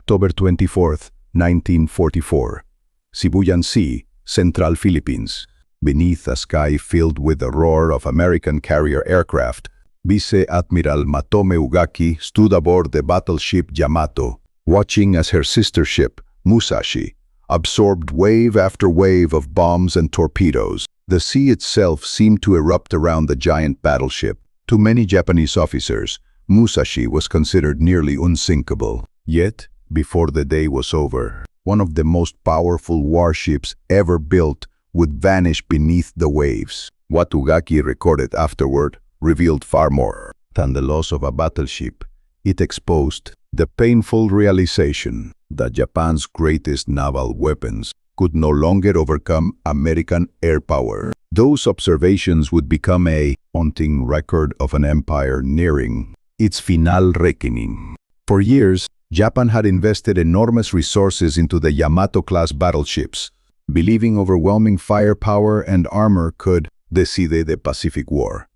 October 24, 1944. Sibuyan Sea, Central Philippines. Beneath a sky filled with the roar of American carrier aircraft, Vice Admiral Matome Ugaki stood aboard the battleship Yamato, watching as her sister ship, Musashi, absorbed wave after wave of bombs and torpedoes. The sea itself seemed to erupt around the giant battleship. To many Japanese officers, Musashi was considered nearly unsinkable. Yet, before the day was over, one of the most powerful warships ever built would vanish beneath the waves. What Ugaki recorded afterward revealed far more than the loss of a battleship. It exposed the painful realization that Japan's greatest naval weapons could no longer overcome American air power. Those observations would become a haunting record of an empire nearing its final reckoning. For years, Japan had invested enormous resources into the Yamato-class battleships, believing overwhelming firepower and armor could decide the Pacific War.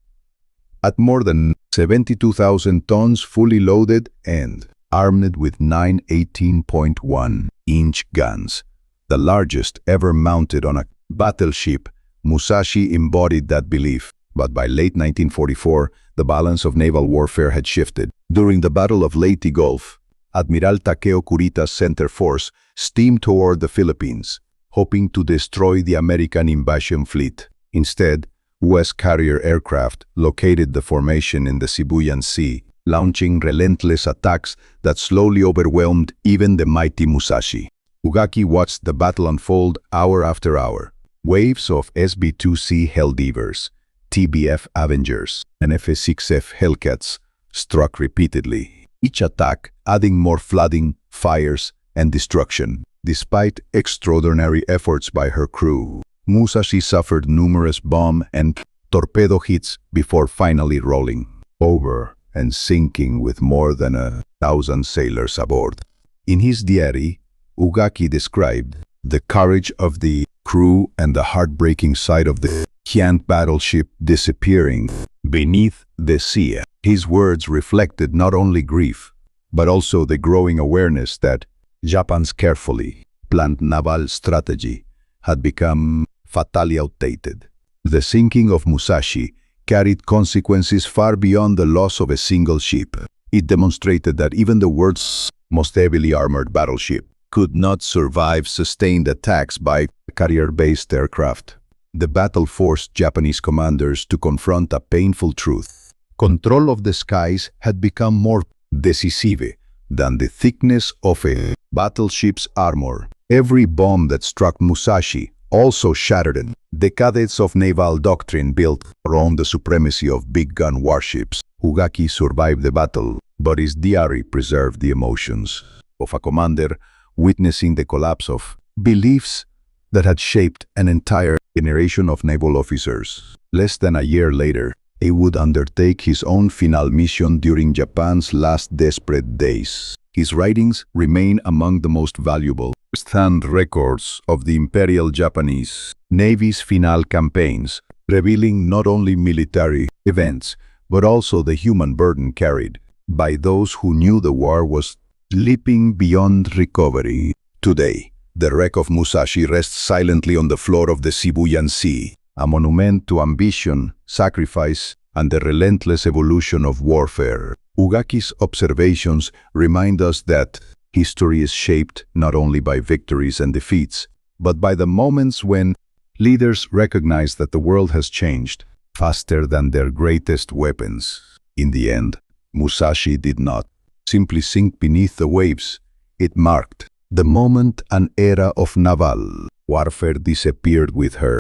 At more than 72,000 tons fully loaded and armed with 9 18.1-inch guns, the largest ever mounted on a battleship, Musashi embodied that belief. But by late 1944, the balance of naval warfare had shifted. During the Battle of Leyte Gulf, Admiral Takeo Kurita's center force steamed toward the Philippines, hoping to destroy the American invasion fleet. Instead, U.S. carrier aircraft located the formation in the Sibuyan Sea, launching relentless attacks that slowly overwhelmed even the mighty Musashi. Ugaki watched the battle unfold hour after hour. Waves of SB-2C Helldivers, TBF Avengers, and F-6F Hellcats struck repeatedly, each attack adding more flooding, fires, and destruction. Despite extraordinary efforts by her crew, Musashi suffered numerous bomb and torpedo hits before finally rolling over and sinking with more than 1,000 sailors aboard. In his diary, Ugaki described the courage of the crew and the heartbreaking sight of the giant battleship disappearing beneath the sea. His words reflected not only grief, but also the growing awareness that Japan's carefully planned naval strategy had become fatally outdated. The sinking of Musashi carried consequences far beyond the loss of a single ship. It demonstrated that even the world's most heavily armored battleship could not survive sustained attacks by carrier-based aircraft. The battle forced Japanese commanders to confront a painful truth. Control of the skies had become more decisive than the thickness of a battleship's armor. Every bomb that struck Musashi also shattered it. Decades of naval doctrine built around the supremacy of big-gun warships. Ugaki survived the battle, but his diary preserved the emotions of a commander witnessing the collapse of beliefs that had shaped an entire generation of naval officers. Less than a year later, he would undertake his own final mission during Japan's last desperate days. His writings remain among the most valuable first-hand records of the Imperial Japanese Navy's final campaigns, revealing not only military events, but also the human burden carried by those who knew the war was slipping beyond recovery. Today, the wreck of Musashi rests silently on the floor of the Sibuyan Sea, a monument to ambition, sacrifice, and the relentless evolution of warfare. Ugaki's observations remind us that history is shaped not only by victories and defeats, but by the moments when leaders recognize that the world has changed faster than their greatest weapons. In the end, Musashi did not simply sink beneath the waves. It marked the moment an era of naval warfare disappeared with her.